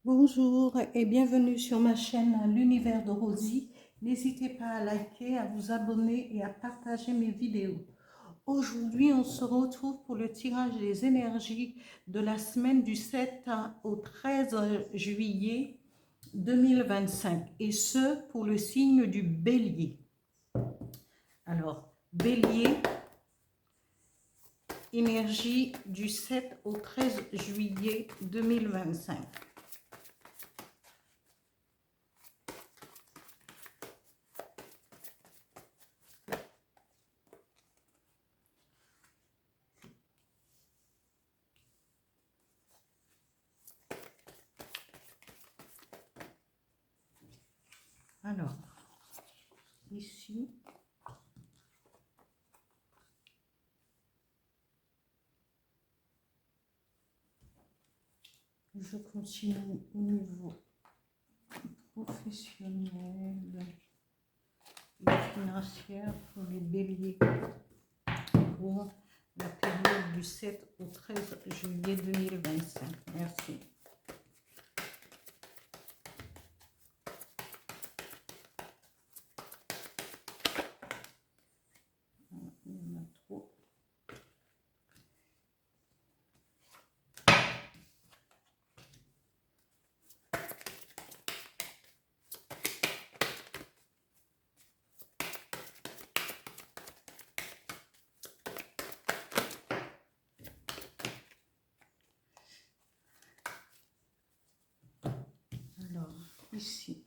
Bonjour et bienvenue sur ma chaîne L'Univers de Rosie. N'hésitez pas à liker, à vous abonner et à partager mes vidéos. Aujourd'hui, on se retrouve pour le tirage des énergies de la semaine du 7 au 13 juillet 2025 et ce pour le signe du Bélier. Alors, Bélier, énergie du 7 au 13 juillet 2025. Alors, ici, je continue au niveau professionnel et financier pour les béliers pour la période du 7 au 13 juillet 2025. Merci. Il y en a trop. Alors, ici.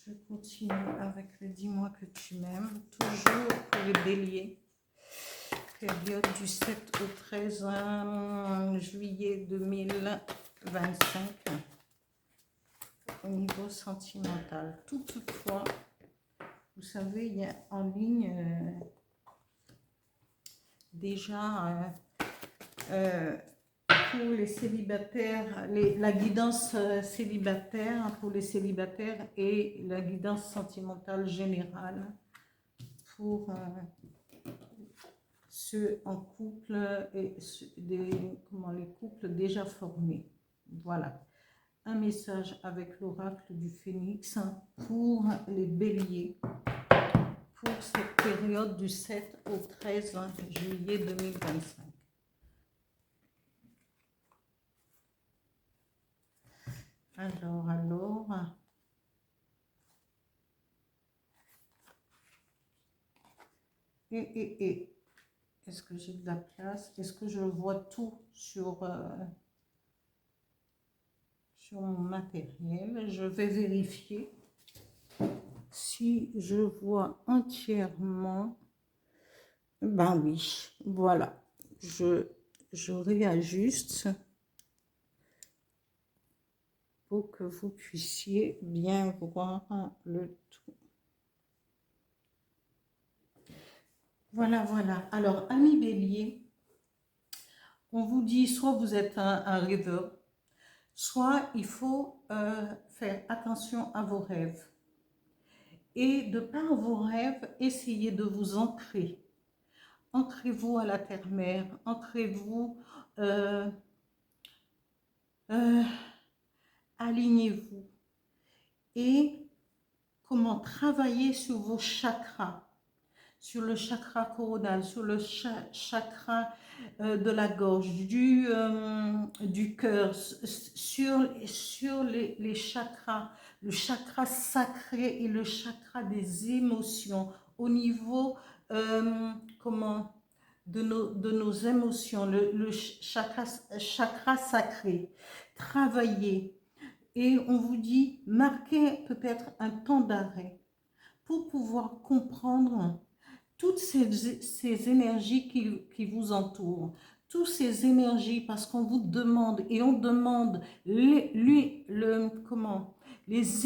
Je continue avec le dis-moi que tu m'aimes. Toujours pour les béliers. Période du 7 au 13 juillet 2025. Au niveau sentimental. Toutefois, vous savez, il y a en ligne déjà pour les célibataires, la guidance célibataire pour les célibataires et la guidance sentimentale générale pour ceux en couple et les couples déjà formés. Voilà. Un message avec l'oracle du Phénix pour les béliers pour cette période du 7 au 13 juillet 2025. Alors, est-ce que j'ai de la place? Est-ce que je vois tout sur mon matériel? Je vais vérifier si je vois entièrement. Ben oui, voilà. Je réajuste pour que vous puissiez bien voir le tout. Voilà, voilà. Alors, amis bélier, on vous dit soit vous êtes un rêveur, soit il faut faire attention à vos rêves. Et de par vos rêves, essayez de vous ancrer. Ancrez-vous à la terre-mère, ancrez-vous, alignez-vous. Et comment travailler sur vos chakras, sur le chakra coronal, sur le chakra de la gorge, du cœur, sur les chakras, le chakra sacré et le chakra des émotions, au niveau de nos émotions, le chakra sacré. Travailler. Et on vous dit, marquez peut-être un temps d'arrêt pour pouvoir comprendre toutes ces énergies qui vous entourent, toutes ces énergies, parce qu'on vous demande, et on demande les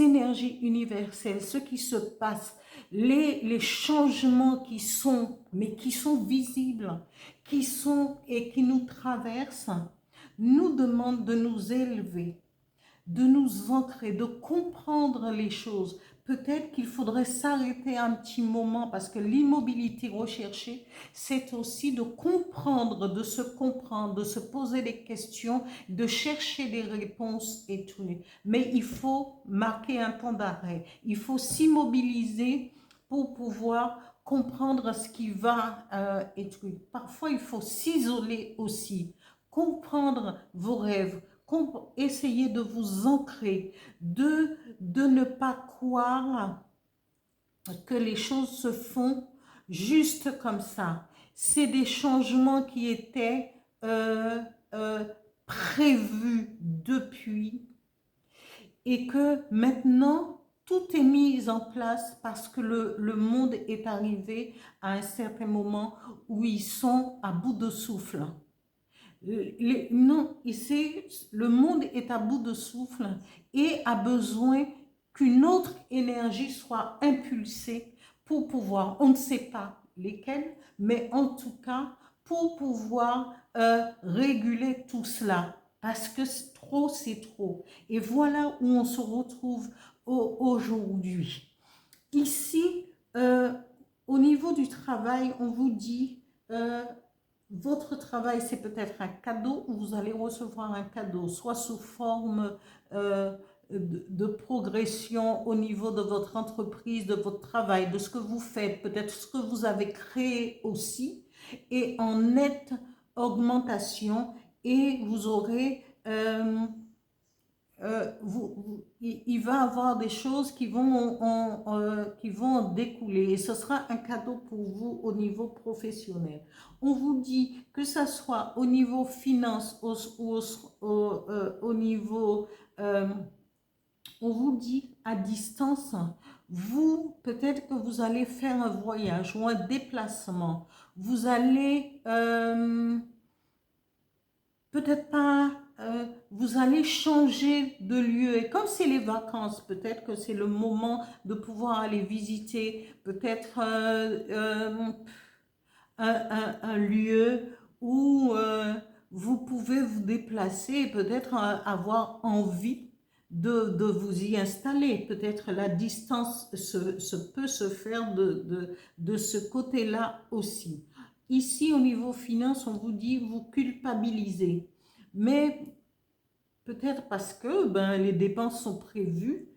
énergies universelles, ce qui se passe, les changements qui sont, mais qui sont visibles, qui sont et qui nous traversent, nous demandent de nous élever, de nous ancrer, de comprendre les choses, peut-être qu'il faudrait s'arrêter un petit moment parce que l'immobilité recherchée, c'est aussi de comprendre, de se poser des questions, de chercher des réponses et tout. Mais il faut marquer un temps d'arrêt. Il faut s'immobiliser pour pouvoir comprendre ce qui va être. Parfois, il faut s'isoler aussi, comprendre vos rêves, essayer de vous ancrer, de ne pas croire que les choses se font juste comme ça. C'est des changements qui étaient euh, prévus depuis et que maintenant, tout est mis en place parce que le monde est arrivé à un certain moment où ils sont à bout de souffle. Non, ici, le monde est à bout de souffle et a besoin qu'une autre énergie soit impulsée pour pouvoir, on ne sait pas lesquelles, mais en tout cas, pour pouvoir réguler tout cela. Parce que trop, c'est trop. Et voilà où on se retrouve aujourd'hui. Ici, au niveau du travail, on vous dit... votre travail, c'est peut-être un cadeau ou vous allez recevoir un cadeau, soit sous forme de progression au niveau de votre entreprise, de votre travail, de ce que vous faites, peut-être ce que vous avez créé aussi, et en nette augmentation, et vous aurez... il va avoir des choses qui vont en découler et ce sera un cadeau pour vous au niveau professionnel. On vous dit que ça soit au niveau finance ou au niveau, on vous dit à distance, vous, peut-être que vous allez faire un voyage ou un déplacement, vous allez... peut-être pas, vous allez changer de lieu. Et comme c'est les vacances, peut-être que c'est le moment de pouvoir aller visiter peut-être un lieu où vous pouvez vous déplacer et peut-être avoir envie de vous y installer. Peut-être la distance peut se faire de ce côté-là aussi. Ici, au niveau finance, on vous dit vous culpabilisez. Mais peut-être parce que les dépenses sont prévues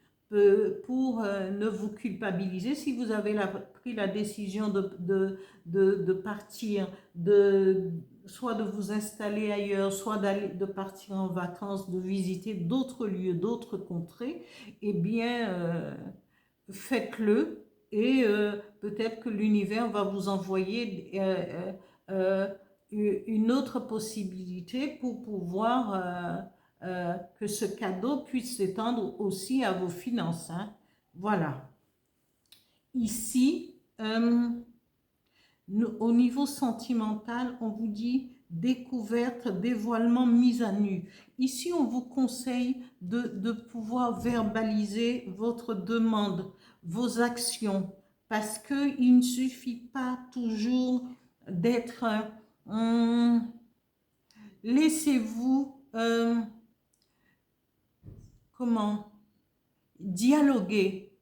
pour ne vous culpabiliser. Si vous avez pris la décision de partir, soit de vous installer ailleurs, soit de partir en vacances, de visiter d'autres lieux, d'autres contrées, eh bien, faites-le et peut-être que l'univers va vous envoyer une autre possibilité pour pouvoir que ce cadeau puisse s'étendre aussi à vos finances. Hein. Voilà. Ici, au niveau sentimental, on vous dit découverte, dévoilement, mise à nu. Ici, on vous conseille de pouvoir verbaliser votre demande, vos actions, parce qu'il ne suffit pas toujours d'être... laissez-vous... comment dialoguer,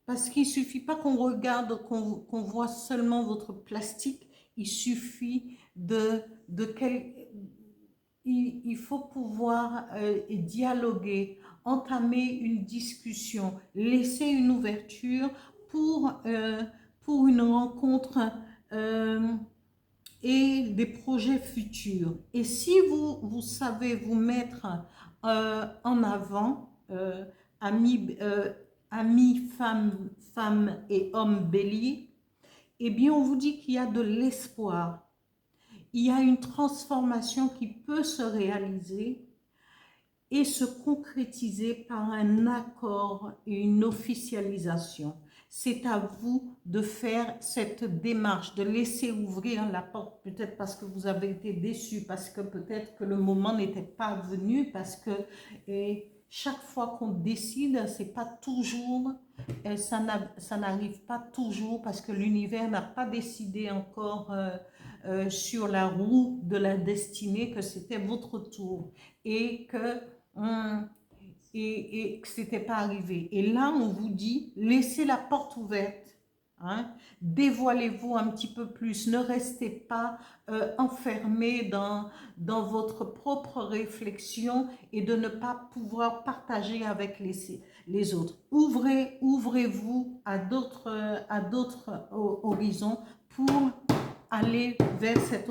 parce qu'il ne suffit pas qu'on regarde, qu'on voit seulement votre plastique, il suffit il faut pouvoir dialoguer, entamer une discussion, laisser une ouverture pour une rencontre et des projets futurs. Et si vous savez vous mettre en avant, amis, femmes et hommes béliers, eh bien on vous dit qu'il y a de l'espoir. Il y a une transformation qui peut se réaliser et se concrétiser par un accord et une officialisation. C'est à vous de faire cette démarche, de laisser ouvrir la porte, peut-être parce que vous avez été déçus, parce que peut-être que le moment n'était pas venu, parce que chaque fois qu'on décide, c'est pas toujours, ça n'arrive pas toujours, parce que l'univers n'a pas décidé encore sur la roue de la destinée que c'était votre tour et que et que ce n'était pas arrivé. Et là, on vous dit, laissez la porte ouverte. Hein, dévoilez-vous un petit peu plus, ne restez pas enfermé dans votre propre réflexion et de ne pas pouvoir partager avec les autres. Ouvrez-vous à d'autres horizons pour aller vers cette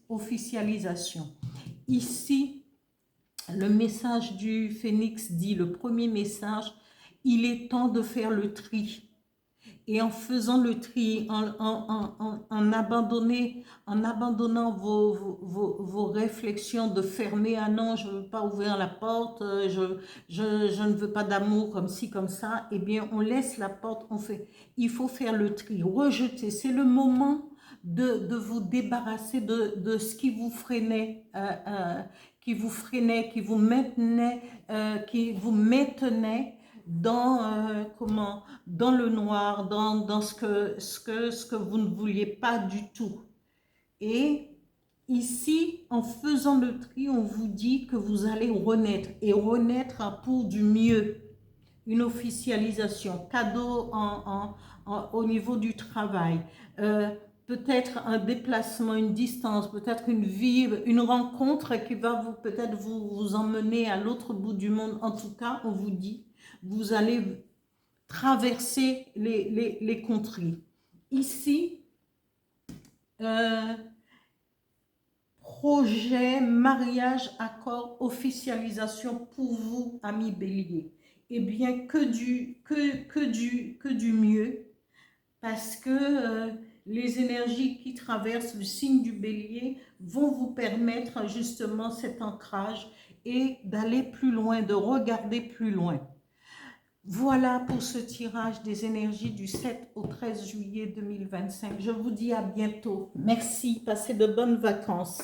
officialisation. Ici, le message du Phénix dit, le premier message, il est temps de faire le tri. Et en faisant le tri, en abandonnant vos réflexions de fermer, ah non, je ne veux pas ouvrir la porte, je ne veux pas d'amour comme ci, comme ça, eh bien, on laisse la porte, il faut faire le tri, rejeter. C'est le moment de vous débarrasser de ce qui vous freinait, qui vous maintenait dans le noir, dans ce que vous ne vouliez pas du tout. Et ici, en faisant le tri, on vous dit que vous allez renaître, et renaître pour du mieux. Une officialisation, cadeau au niveau du travail, peut-être un déplacement, une distance, peut-être une vie, une rencontre qui va peut-être vous emmener à l'autre bout du monde. En tout cas, on vous dit, vous allez traverser les contrées. Ici, projet, mariage, accord, officialisation pour vous, amis bélier. Eh bien, que du mieux, parce que les énergies qui traversent le signe du bélier vont vous permettre justement cet ancrage et d'aller plus loin, de regarder plus loin. Voilà pour ce tirage des énergies du 7 au 13 juillet 2025. Je vous dis à bientôt. Merci, passez de bonnes vacances.